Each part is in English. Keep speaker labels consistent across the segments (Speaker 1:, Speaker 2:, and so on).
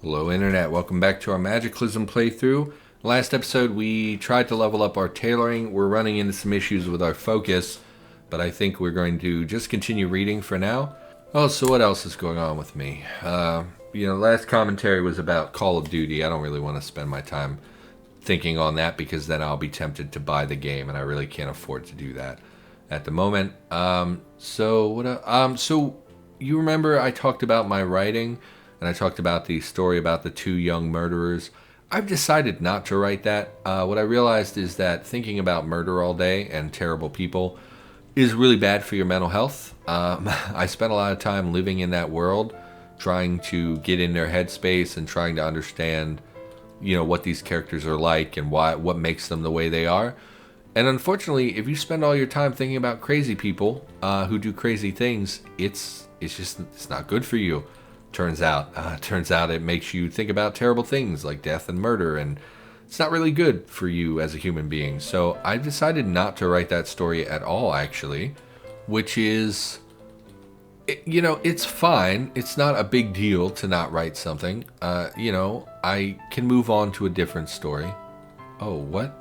Speaker 1: Hello Internet, welcome back to our Magiclysm playthrough. Last episode we tried to level up our tailoring. We're running into some issues with our focus, but I think we're going to just continue reading for now. Oh, so what else is going on with me? Last commentary was about Call of Duty. I don't really want to spend my time thinking on that because then I'll be tempted to buy the game, and I really can't afford to do that at the moment. So you remember I talked about my writing, and I talked about the story about the two young murderers. I've decided not to write that. What I realized is that thinking about murder all day and terrible people is really bad for your mental health. I spent a lot of time living in that world, trying to get in their headspace and trying to understand, what these characters are like and what makes them the way they are. And unfortunately, if you spend all your time thinking about crazy people who do crazy things, it's not good for you. Turns out it makes you think about terrible things like death and murder, and it's not really good for you as a human being. So I decided not to write that story at all, actually, which is, it's fine. It's not a big deal to not write something. I can move on to a different story. Oh, what?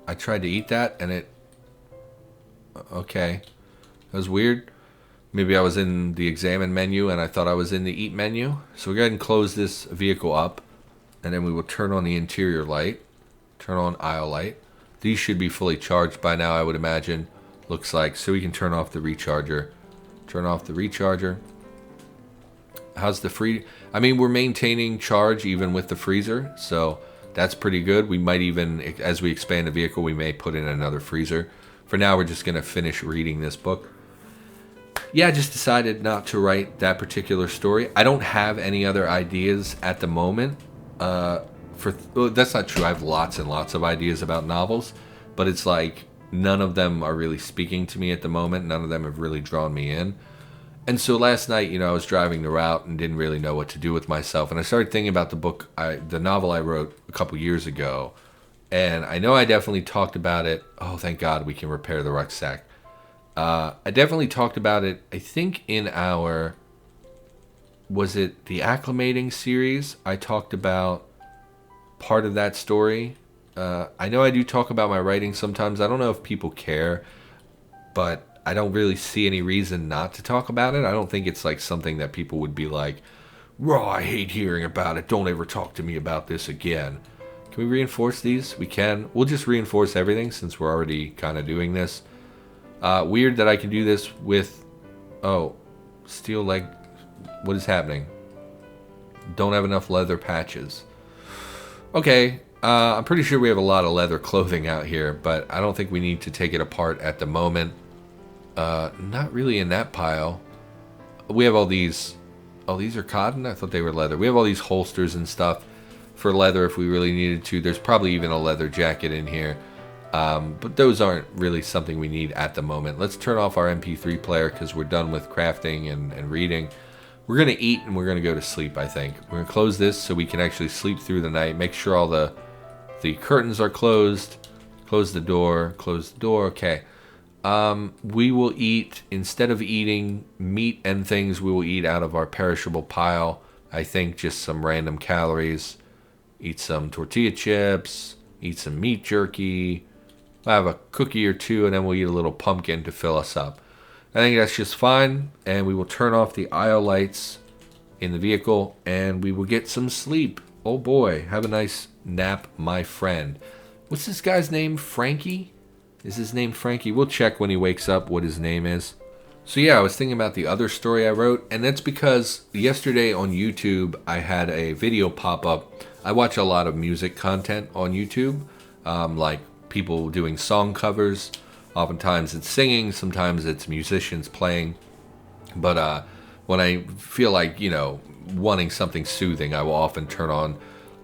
Speaker 1: I tried to eat that and it... Okay. That was weird. Maybe I was in the examine menu and I thought I was in the eat menu. So we'll go ahead and close this vehicle up. And then we will turn on the interior light. Turn on aisle light. These should be fully charged by now, I would imagine. Looks like. So we can turn off the recharger. Turn off the recharger. How's the free... we're maintaining charge even with the freezer. So that's pretty good. We might even, as we expand the vehicle, we may put in another freezer. For now, we're just going to finish reading this book. Yeah, I just decided not to write that particular story. I don't have any other ideas at the moment. That's not true. I have lots and lots of ideas about novels, but it's like none of them are really speaking to me at the moment. None of them have really drawn me in. And so last night, I was driving the route and didn't really know what to do with myself. And I started thinking about the novel I wrote a couple years ago. And I know I definitely talked about it. Oh, thank God we can repair the rucksack. I definitely talked about it, I think in was it the Acclimating series? I talked about part of that story. I know I do talk about my writing sometimes. I don't know if people care, but I don't really see any reason not to talk about it. I don't think it's like something that people would be like, "Raw, I hate hearing about it. Don't ever talk to me about this again." Can we reinforce these? We can. We'll just reinforce everything since we're already kind of doing this. Weird that I can do this with... Oh, steel leg... What is happening? Don't have enough leather patches. Okay, I'm pretty sure we have a lot of leather clothing out here, but I don't think we need to take it apart at the moment. Not really in that pile. We have all these... Oh, these are cotton? I thought they were leather. We have all these holsters and stuff for leather if we really needed to. There's probably even a leather jacket in here. But those aren't really something we need at the moment. Let's turn off our MP3 player because we're done with crafting and reading. We're going to eat and we're going to go to sleep, I think. We're going to close this so we can actually sleep through the night. Make sure all the curtains are closed. Close the door. Close the door. Okay. We will eat, instead of eating meat and things, we will eat out of our perishable pile. I think just some random calories. Eat some tortilla chips. Eat some meat jerky. We'll have a cookie or two, and then we'll eat a little pumpkin to fill us up. I think that's just fine, and we will turn off the aisle lights in the vehicle, and we will get some sleep. Oh boy, have a nice nap, my friend. What's this guy's name? Frankie? Is his name Frankie? We'll check when he wakes up what his name is. So yeah, I was thinking about the other story I wrote, and that's because yesterday on YouTube, I had a video pop up. I watch a lot of music content on YouTube, like people doing song covers. Oftentimes it's singing, sometimes it's musicians playing. But when I feel like, wanting something soothing, I will often turn on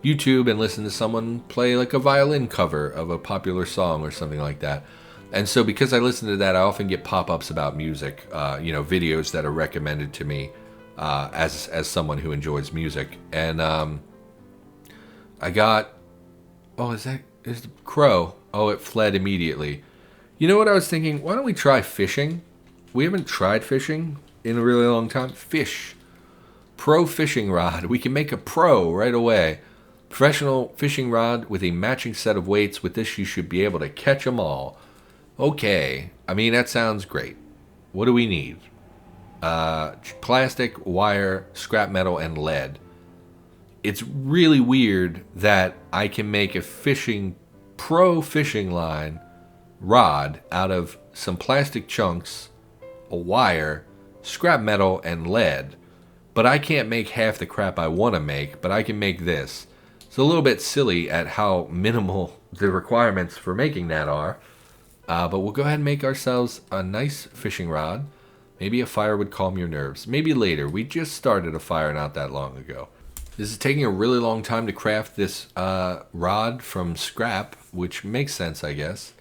Speaker 1: YouTube and listen to someone play like a violin cover of a popular song or something like that. And so because I listen to that, I often get pop-ups about music, videos that are recommended to me as someone who enjoys music. And I got... Oh, is the crow? Oh, it fled immediately. You know what I was thinking? Why don't we try fishing? We haven't tried fishing in a really long time. Fish. Pro fishing rod. We can make a pro right away. Professional fishing rod with a matching set of weights. With this, you should be able to catch them all. Okay. I mean, that sounds great. What do we need? Plastic, wire, scrap metal, and lead. It's really weird that I can make a pro fishing line rod out of some plastic chunks, a wire, scrap metal, and lead. But I can't make half the crap I want to make, but I can make this. It's a little bit silly at how minimal the requirements for making that are. But we'll go ahead and make ourselves a nice fishing rod. Maybe a fire would calm your nerves. Maybe later. We just started a fire not that long ago. This is taking a really long time to craft this rod from scrap, which makes sense, I guess.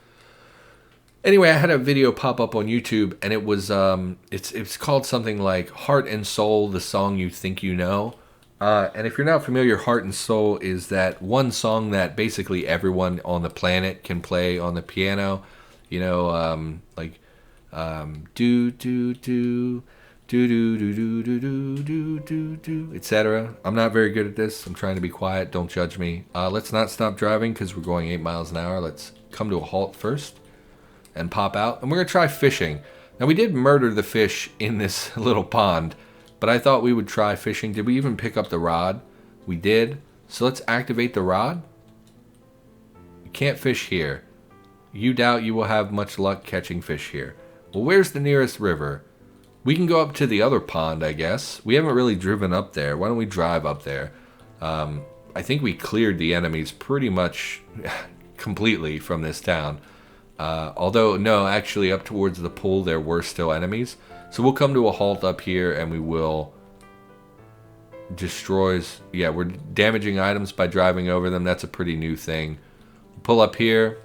Speaker 1: Anyway, I had a video pop up on YouTube, and it was it's called something like Heart and Soul, the Song You Think You Know. And if you're not familiar, Heart and Soul is that one song that basically everyone on the planet can play on the piano. You know, like do do do do do do do do do do do, etc. I'm not very good at this. I'm trying to be quiet. Don't judge me. Let's not stop driving because we're going 8 miles an hour. Let's come to a halt first and pop out. And we're going to try fishing. Now, we did murder the fish in this little pond, but I thought we would try fishing. Did we even pick up the rod? We did. So let's activate the rod. You can't fish here. You doubt you will have much luck catching fish here. Well, where's the nearest river? We can go up to the other pond, I guess. We haven't really driven up there. Why don't we drive up there? I think we cleared the enemies pretty much completely from this town. Although, no, actually up towards the pool there were still enemies. So we'll come to a halt up here and we will destroys. Yeah, we're damaging items by driving over them. That's a pretty new thing. Pull up here,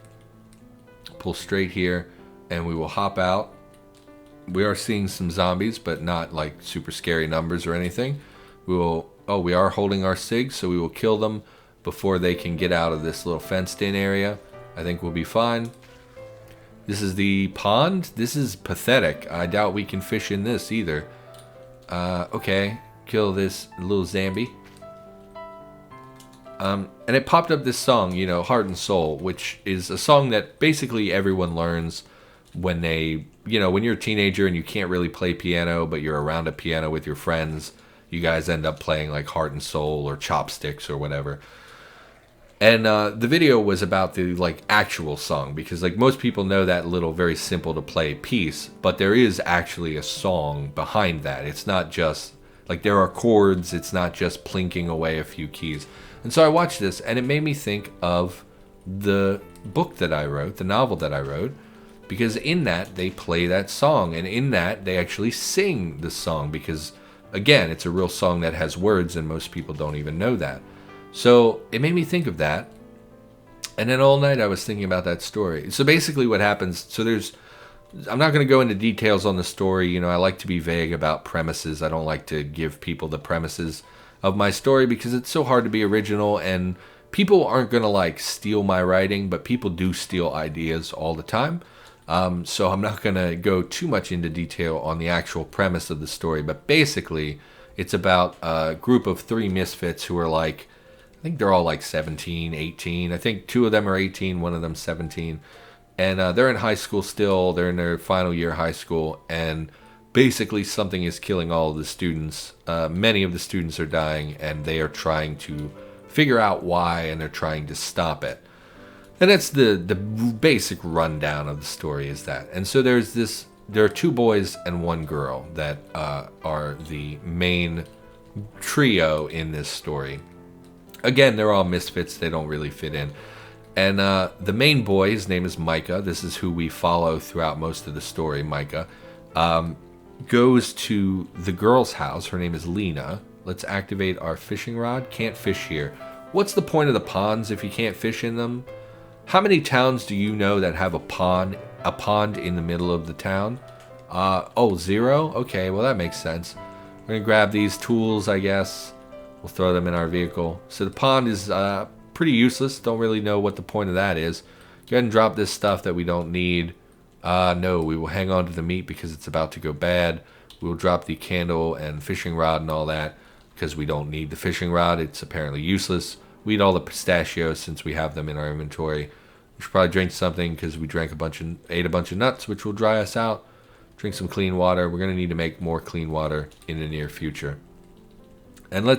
Speaker 1: pull straight here, and we will hop out. We are seeing some zombies, but not like super scary numbers or anything. We will. Oh, we are holding our SIG, so we will kill them before they can get out of this little fenced-in area. I think we'll be fine. This is the pond. This is pathetic. I doubt we can fish in this either. Okay, kill this little zombie. And it popped up this song, you know, Heart and Soul, which is a song that basically everyone learns when they, you know, when you're a teenager and you can't really play piano, but you're around a piano with your friends. You guys end up playing like Heart and Soul or Chopsticks or whatever. And the video was about the like actual song, because like most people know that little very simple to play piece, but there is actually a song behind that. It's not just like there are chords. It's not just plinking away a few keys. And so I watched this and it made me think of the book that I wrote, the novel that I wrote, because in that they play that song, and in that they actually sing the song, because again, it's a real song that has words and most people don't even know that. So it made me think of that. And then all night I was thinking about that story. So basically what happens, so I'm not going to go into details on the story. You know, I like to be vague about premises. I don't like to give people the premises of my story because it's so hard to be original, and people aren't going to like steal my writing, but people do steal ideas all the time. So I'm not going to go too much into detail on the actual premise of the story, but basically it's about a group of 3 misfits who are like, I think they're all like 17, 18. I think 2 of them are 18, one of them 17. And they're in high school still. They're in their final year of high school. And basically something is killing all of the students. Many of the students are dying, and they are trying to figure out why, and they're trying to stop it. And that's the basic rundown of the story is that. And so there are 2 boys and 1 girl that are the main trio in this story. Again, they're all misfits. They don't really fit in. And the main boy, his name is Micah. This is who we follow throughout most of the story. Micah goes to the girl's house. Her name is Lena. Let's activate our fishing rod. Can't fish here. What's the point of the ponds if you can't fish in them? How many towns do you know that have a pond in the middle of the town? 0? Okay, well that makes sense. We're gonna grab these tools, I guess. We'll throw them in our vehicle. So the pond is pretty useless. Don't really know what the point of that is. Go ahead and drop this stuff that we don't need. No, we will hang on to the meat because it's about to go bad. We will drop the candle and fishing rod and all that. because we don't need the fishing rod. It's apparently useless. We eat all the pistachios since we have them in our inventory. We should probably drink something because we ate a bunch of nuts, which will dry us out. Drink some clean water. We're going to need to make more clean water in the near future. And we'll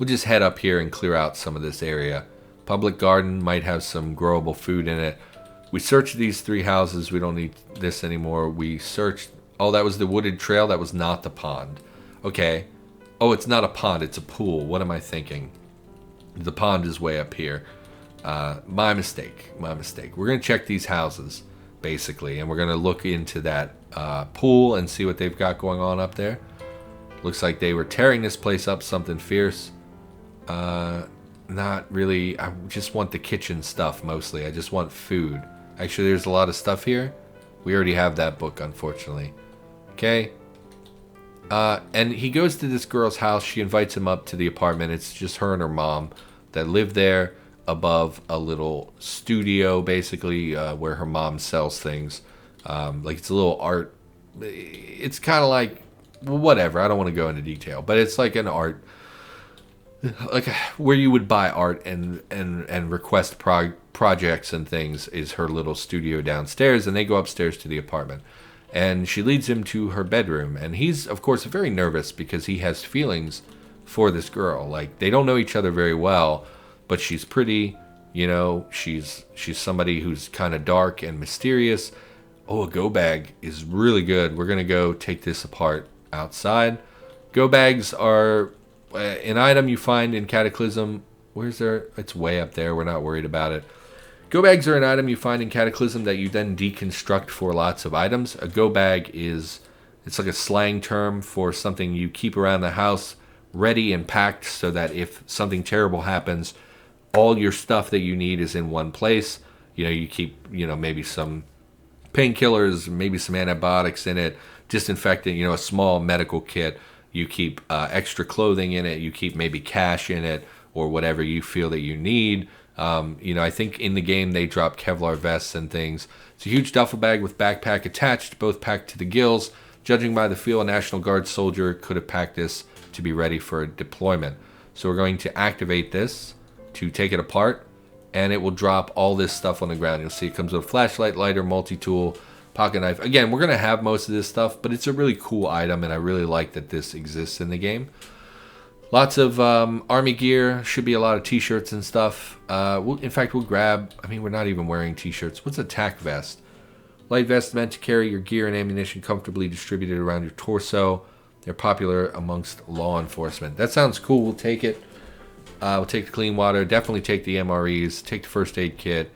Speaker 1: just head up here and clear out some of this area. Public garden might have some growable food in it. We searched these 3 houses. We don't need this anymore. We searched. Oh, that was the wooded trail. That was not the pond. Okay. Oh, it's not a pond. It's a pool. What am I thinking? The pond is way up here. My mistake. We're going to check these houses, basically, and we're going to look into that pool and see what they've got going on up there. Looks like they were tearing this place up something fierce. Not really. I just want the kitchen stuff mostly. I just want food. Actually, there's a lot of stuff here. We already have that book, unfortunately. Okay. And he goes to this girl's house. She invites him up to the apartment. It's just her and her mom that live there above a little studio, basically, where her mom sells things. Like it's a little art. It's kind of like, whatever. I don't want to go into detail, but it's like an art, like where you would buy art and request projects and things. Is her little studio downstairs, and they go upstairs to the apartment. And she leads him to her bedroom. And he's, of course, very nervous because he has feelings for this girl. Like, they don't know each other very well, but she's pretty, you know, she's somebody who's kind of dark and mysterious. Oh, a go bag is really good. We're going to go take this apart outside. Go bags are an item you find in Cataclysm. Where's there? It's way up there. We're not worried about it. Go bags are an item you find in Cataclysm that you then deconstruct for lots of items. A go bag it's like a slang term for something you keep around the house ready and packed so that if something terrible happens, all your stuff that you need is in one place. You know, you keep, maybe some painkillers, maybe some antibiotics in it, disinfectant, a small medical kit. You keep extra clothing in it. You keep maybe cash in it or whatever you feel that you need. I think in the game they drop Kevlar vests and things. It's a huge duffel bag with backpack attached, both packed to the gills. Judging by the feel, a National Guard soldier could have packed this to be ready for deployment. So we're going to activate this to take it apart, and it will drop all this stuff on the ground. You'll see it comes with a flashlight, lighter, multi-tool, pocket knife. Again, we're going to have most of this stuff, but it's a really cool item, and I really like that this exists in the game. Lots of army gear. Should be a lot of t-shirts and stuff. We'll grab... we're not even wearing t-shirts. What's a tack vest? Light vest meant to carry your gear and ammunition comfortably distributed around your torso. They're popular amongst law enforcement. That sounds cool. We'll take it. We'll take the clean water. Definitely take the MREs. Take the first aid kit.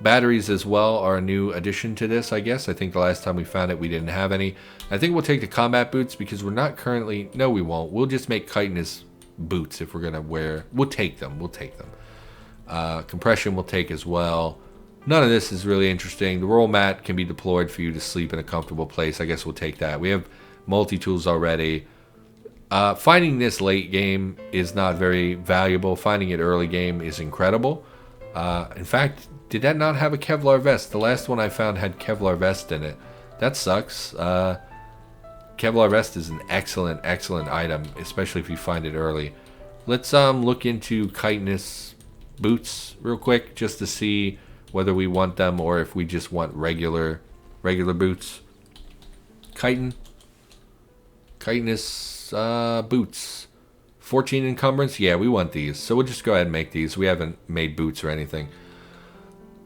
Speaker 1: Batteries as well are a new addition to this, I guess. I think the last time we found it, we didn't have any. I think we'll take the combat boots because we're not currently... No, we won't. We'll just make chitinous boots if we're going to wear... We'll take them. Compression we'll take as well. None of this is really interesting. The roll mat can be deployed for you to sleep in a comfortable place. I guess we'll take that. We have multi-tools already. Finding this late game is not very valuable. Finding it early game is incredible. In fact... Did that not have a Kevlar vest? The last one I found had Kevlar vest in it. That sucks. Kevlar vest is an excellent, excellent item, especially if you find it early. Let's look into chitinous boots real quick just to see whether we want them or if we just want regular boots. Chitinous boots. 14 encumbrance? Yeah, we want these. So we'll just go ahead and make these. We haven't made boots or anything.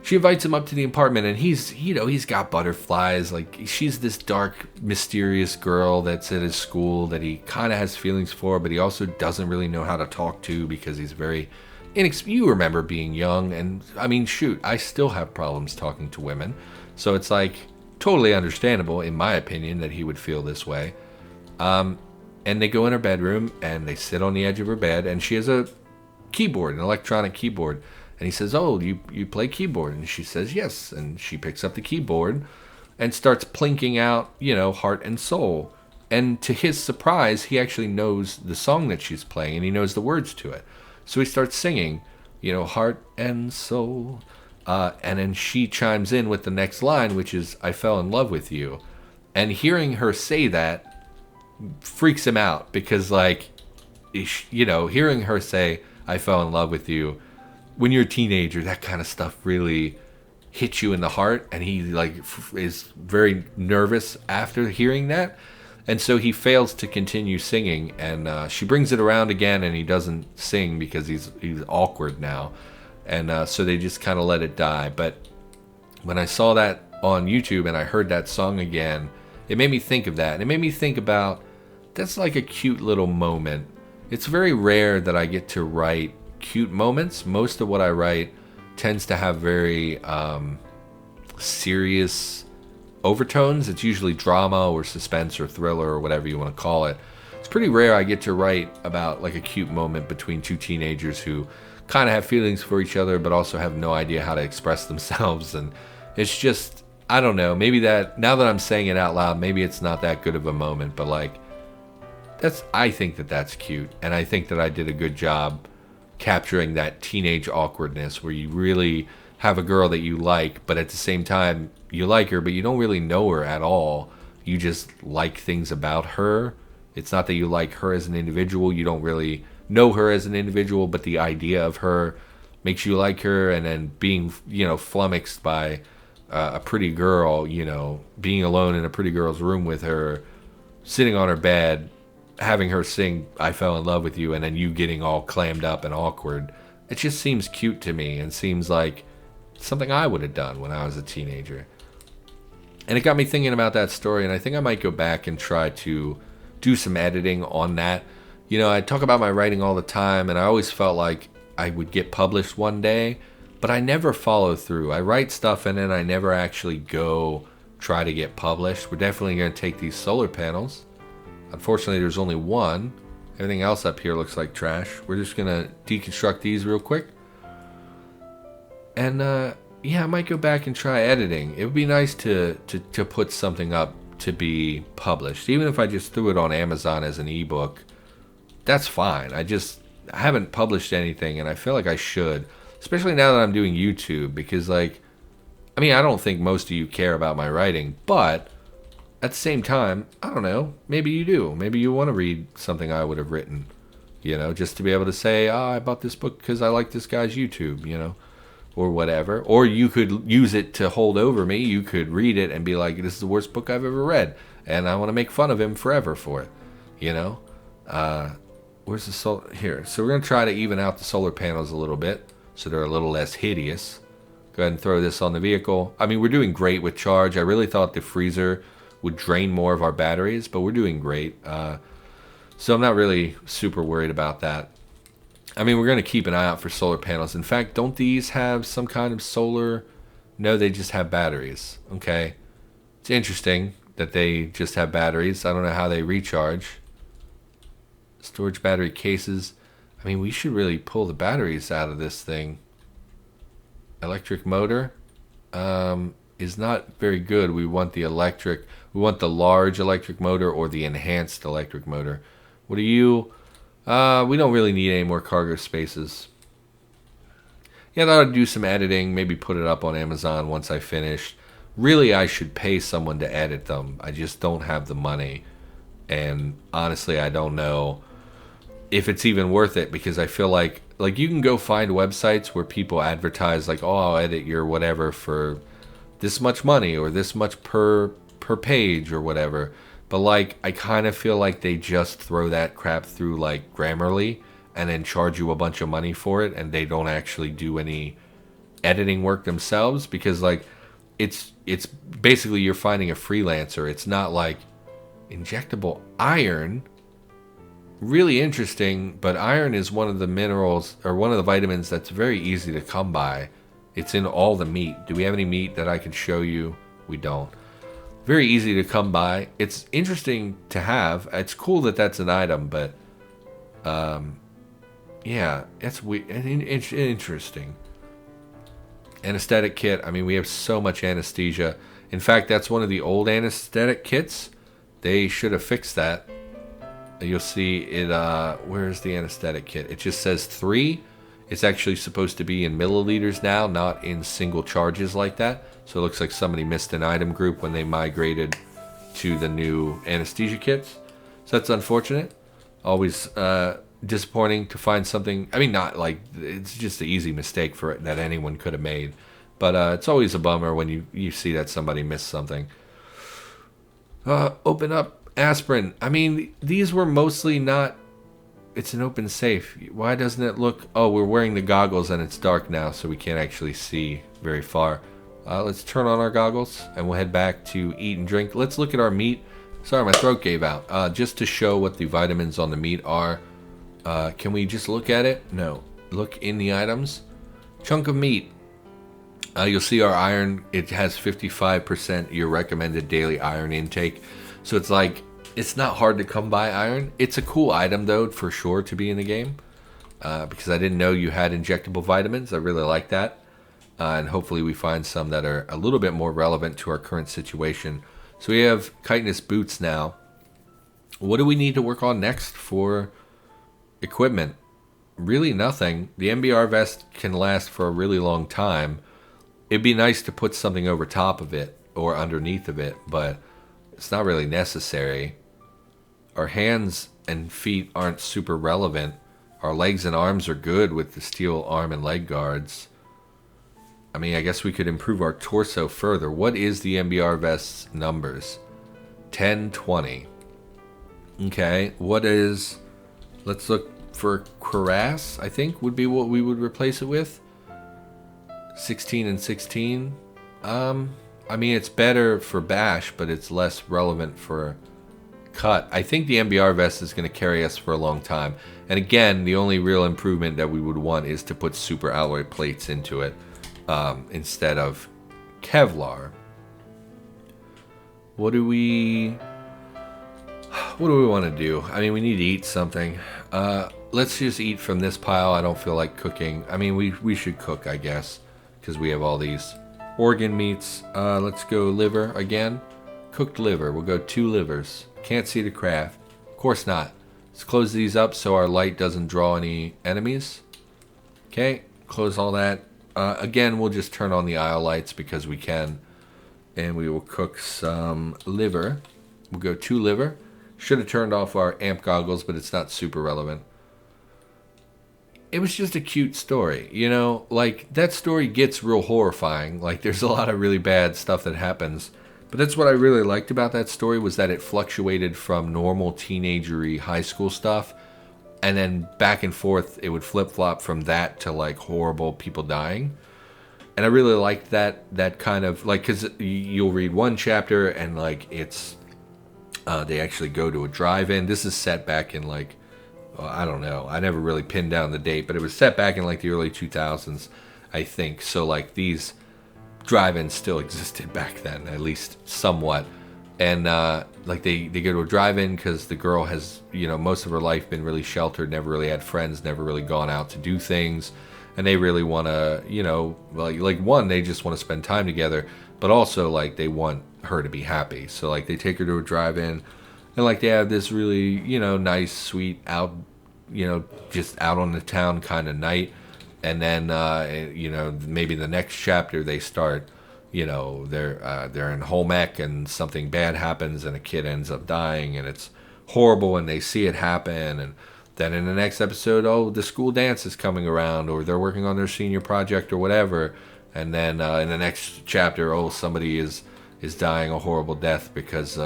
Speaker 1: She invites him up to the apartment, and he's got butterflies. Like, she's this dark, mysterious girl that's at his school that he kind of has feelings for, but he also doesn't really know how to talk to because he's very you remember being young, and, shoot, I still have problems talking to women. So it's, totally understandable, in my opinion, that he would feel this way. And they go in her bedroom, and they sit on the edge of her bed, and she has a keyboard, an electronic keyboard. And he says, oh, you play keyboard? And she says, yes. And she picks up the keyboard and starts plinking out, Heart and Soul. And to his surprise, he actually knows the song that she's playing, and he knows the words to it. So he starts singing, Heart and Soul. And then she chimes in with the next line, which is, I fell in love with you. And hearing her say that freaks him out because, you know, hearing her say, I fell in love with you, when you're a teenager, that kind of stuff really hits you in the heart. And he, like, is very nervous after hearing that. And so he fails to continue singing. And she brings it around again, and he doesn't sing because he's awkward now. And so they just kind of let it die. But when I saw that on YouTube and I heard that song again, it made me think of that. And it made me think about, that's like a cute little moment. It's very rare that I get to write cute moments. Most of what I write tends to have very serious overtones. It's usually drama or suspense or thriller or whatever you want to call it. It's pretty rare I get to write about like a cute moment between two teenagers who kind of have feelings for each other but also have no idea how to express themselves. And it's just, I don't know, maybe that, now that I'm saying it out loud, maybe it's not that good of a moment, but like, I think that that's cute, and I think that I did a good job capturing that teenage awkwardness where you really have a girl that you like, but at the same time you like her, but you don't really know her at all. You just like things about her. It's not that you like her as an individual. You don't really know her as an individual, but the idea of her makes you like her. And then being, you know, flummoxed by a pretty girl, you know, being alone in a pretty girl's room with her, sitting on her bed, having her sing I Fell in Love with You, and then you getting all clammed up and awkward. It just seems cute to me and seems like something I would have done when I was a teenager. And it got me thinking about that story, and I think I might go back and try to do some editing on that. You know, I talk about my writing all the time, and I always felt like I would get published one day, but I never follow through. I write stuff and then I never actually go try to get published. We're definitely going to take these solar panels. Unfortunately, there's only one. Everything else up here looks like trash. We're just going to deconstruct these real quick. And yeah, I might go back and try editing. It would be nice to put something up to be published. Even if I just threw it on Amazon as an ebook, that's fine. I haven't published anything, and I feel like I should. Especially now that I'm doing YouTube, because, like, I mean, I don't think most of you care about my writing, but at the same time, I don't know, maybe you do. Maybe you want to read something I would have written, you know, just to be able to say, oh, I bought this book because I like this guy's YouTube, you know, or whatever. Or you could use it to hold over me. You could read it and be like, this is the worst book I've ever read, and I want to make fun of him forever for it, you know. Where's the solar? Here. So we're going to try to even out the solar panels a little bit so they're a little less hideous. Go ahead and throw this on the vehicle. I mean, we're doing great with charge. I really thought the freezer would drain more of our batteries, but we're doing great. So I'm not really super worried about that. I mean, we're going to keep an eye out for solar panels. In fact, don't these have some kind of solar? No, they just have batteries. Okay. It's interesting that they just have batteries. I don't know how they recharge. Storage battery cases. I mean, we should really pull the batteries out of this thing. Electric motor is not very good. We want the electric. We want the large electric motor or the enhanced electric motor. What are you? We don't really need any more cargo spaces. Yeah, I thought I'd do some editing. Maybe put it up on Amazon once I finish. Really, I should pay someone to edit them. I just don't have the money. And honestly, I don't know if it's even worth it, because I feel like you can go find websites where people advertise like, oh, I'll edit your whatever for this much money or this much per page or whatever. But like, I kind of feel like they just throw that crap through like Grammarly and then charge you a bunch of money for it, and they don't actually do any editing work themselves, because like it's basically you're finding a freelancer. It's not like injectable iron. Really interesting, but iron is one of the minerals or one of the vitamins that's very easy to come by. It's in all the meat. Do we have any meat that I can show you? We don't. Very easy to come by. It's interesting to have. It's cool that that's an item, but yeah, it's interesting. Anesthetic kit. I mean, we have so much anesthesia. In fact, that's one of the old anesthetic kits. They should have fixed that. You'll see it, where's the anesthetic kit? It just says 3. It's actually supposed to be in milliliters now, not in single charges like that. So it looks like somebody missed an item group when they migrated to the new anesthesia kits. So that's unfortunate. Always disappointing to find something. I mean, not like it's just an easy mistake for it that anyone could have made, but it's always a bummer when you see that somebody missed something. Open up aspirin. I mean, these were mostly not. It's an open safe. Why doesn't it look? Oh, we're wearing the goggles and it's dark now, so we can't actually see very far. Let's turn on our goggles and we'll head back to eat and drink. Let's look at our meat. Sorry, my throat gave out. Just to show what the vitamins on the meat are. Can we just look at it? No. Look in the items. Chunk of meat. You'll see our iron. It has 55% your recommended daily iron intake. So it's like, it's not hard to come by iron. It's a cool item, though, for sure, to be in the game. Because I didn't know you had injectable vitamins. I really like that. And hopefully we find some that are a little bit more relevant to our current situation. So we have chitinous boots now. What do we need to work on next for equipment? Really nothing. The MBR vest can last for a really long time. It'd be nice to put something over top of it or underneath of it, but it's not really necessary. Our hands and feet aren't super relevant. Our legs and arms are good with the steel arm and leg guards. I mean, I guess we could improve our torso further. What is the MBR vest's numbers? 10, 20. Okay, what is... Let's look for cuirass, I think, would be what we would replace it with. 16 and 16. I mean, it's better for bash, but it's less relevant for cut. I think the MBR vest is going to carry us for a long time. And again, the only real improvement that we would want is to put super alloy plates into it instead of Kevlar. What do we want to do? I mean, we need to eat something. Let's just eat from this pile. I don't feel like cooking. I mean, we should cook, I guess, because we have all these organ meats. Let's go liver again. Cooked liver. We'll go 2 livers. Can't see the craft. Of course not. Let's close these up so our light doesn't draw any enemies. Okay, close all that. Again, we'll just turn on the aisle lights because we can. And we will cook some liver. We'll go 2 liver. Should have turned off our amp goggles, but it's not super relevant. It was just a cute story, you know? Like, that story gets real horrifying. Like, there's a lot of really bad stuff that happens. But that's what I really liked about that story, was that it fluctuated from normal teenagery high school stuff, and then back and forth, it would flip-flop from that to, like, horrible people dying. And I really liked that kind of, like, because you'll read one chapter, and, like, it's, they actually go to a drive-in. This is set back in, like, I don't know. I never really pinned down the date, but it was set back in, like, the early 2000s, I think. So, like, these drive-ins still existed back then, at least somewhat. And like they go to a drive-in because the girl has, you know, most of her life been really sheltered, never really had friends, never really gone out to do things, and they really want to, you know, like one, they just want to spend time together, but also like they want her to be happy. So like they take her to a drive-in, and like they have this really, you know, nice, sweet out, you know, just out on the town kind of night. And then, you know, maybe the next chapter they start, you know, they're in home ec and something bad happens and a kid ends up dying and it's horrible and they see it happen. And then in the next episode, oh, the school dance is coming around or they're working on their senior project or whatever. And then in the next chapter, oh, somebody is dying a horrible death because,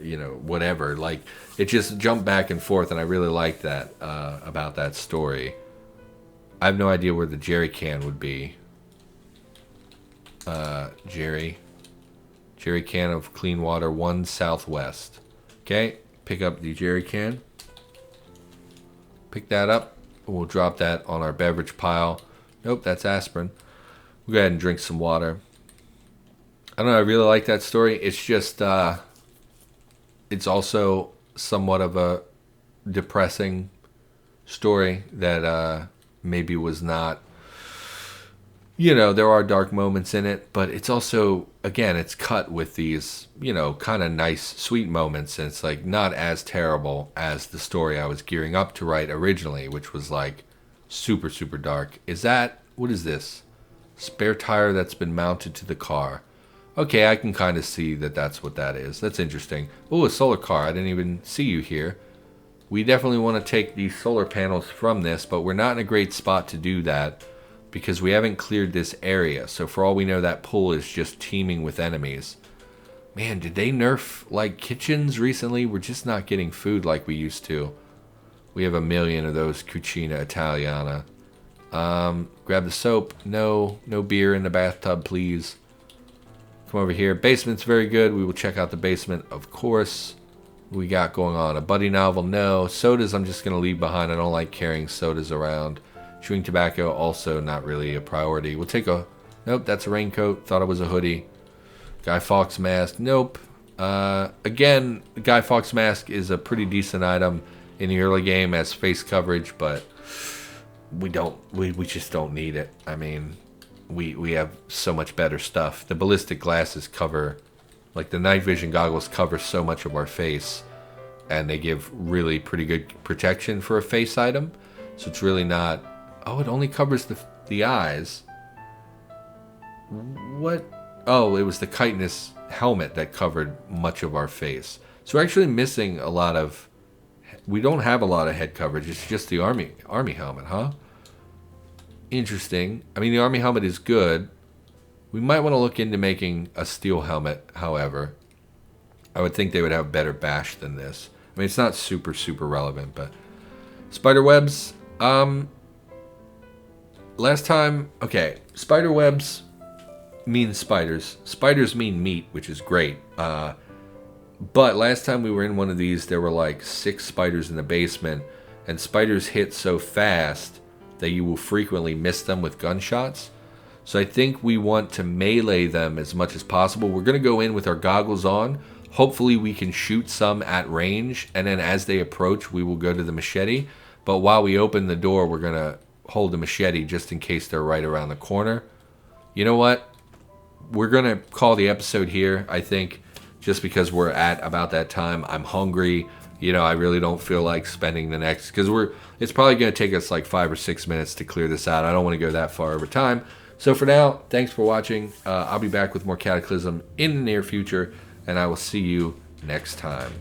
Speaker 1: you know, whatever. Like, it just jumped back and forth, and I really liked that about that story. I have no idea where the jerry can would be. Jerry can of clean water, 1 southwest. Okay, pick up the jerry can. Pick that up. We'll drop that on our beverage pile. Nope, that's aspirin. We'll go ahead and drink some water. I don't know, I really like that story. It's just, it's also somewhat of a depressing story that maybe was not, you know, there are dark moments in it, but it's also, again, it's cut with these, you know, kind of nice, sweet moments, and it's like not as terrible as the story I was gearing up to write originally, which was like super, super dark. Is that, what is this? Spare tire that's been mounted to the car. Okay, I can kind of see that that's what that is. That's interesting. Oh, a solar car. I didn't even see you here. we definitely want to take these solar panels from this, but we're not in a great spot to do that because we haven't cleared this area. So for all we know, that pool is just teeming with enemies. Man, did they nerf like kitchens recently? We're just not getting food like we used to. We have a million of those Cucina Italiana. Grab the soap. No beer in the bathtub, please. Come over here. Basement's very good. We will check out the basement, of course. What we got going on? A buddy novel? No. Sodas I'm just going to leave behind. I don't like carrying sodas around. Chewing tobacco, also not really a priority. We'll take a... Nope, that's a raincoat. Thought it was a hoodie. Guy Fawkes mask. Nope. Again, the Guy Fawkes mask is a pretty decent item in the early game as face coverage, but we just don't need it. I mean, we have so much better stuff. The ballistic glasses cover, like the night vision goggles cover so much of our face, and they give really pretty good protection for a face item. So it's really not... Oh, it only covers the eyes. What? Oh, it was the chitinous helmet that covered much of our face. So we're actually missing a lot of... We don't have a lot of head coverage. It's just the army helmet, huh? Interesting. I mean, the army helmet is good. We might want to look into making a steel helmet, however. I would think they would have better bash than this. I mean, it's not super relevant, but... Spider webs. Last time... Okay, spider webs mean spiders. Spiders mean meat, which is great. But last time we were in one of these, there were like 6 spiders in the basement, and spiders hit so fast that you will frequently miss them with gunshots. So I think we want to melee them as much as possible. We're going to go in with our goggles on. Hopefully we can shoot some at range, and then as they approach, we will go to the machete. But while we open the door, we're going to hold the machete just in case they're right around the corner. You know what? We're going to call the episode here, I think. Just because we're at about that time. I'm hungry. You know, I really don't feel like spending the next... Because it's probably going to take us like 5 or 6 minutes to clear this out. I don't want to go that far over time. So for now, thanks for watching. I'll be back with more Cataclysm in the near future. And I will see you next time.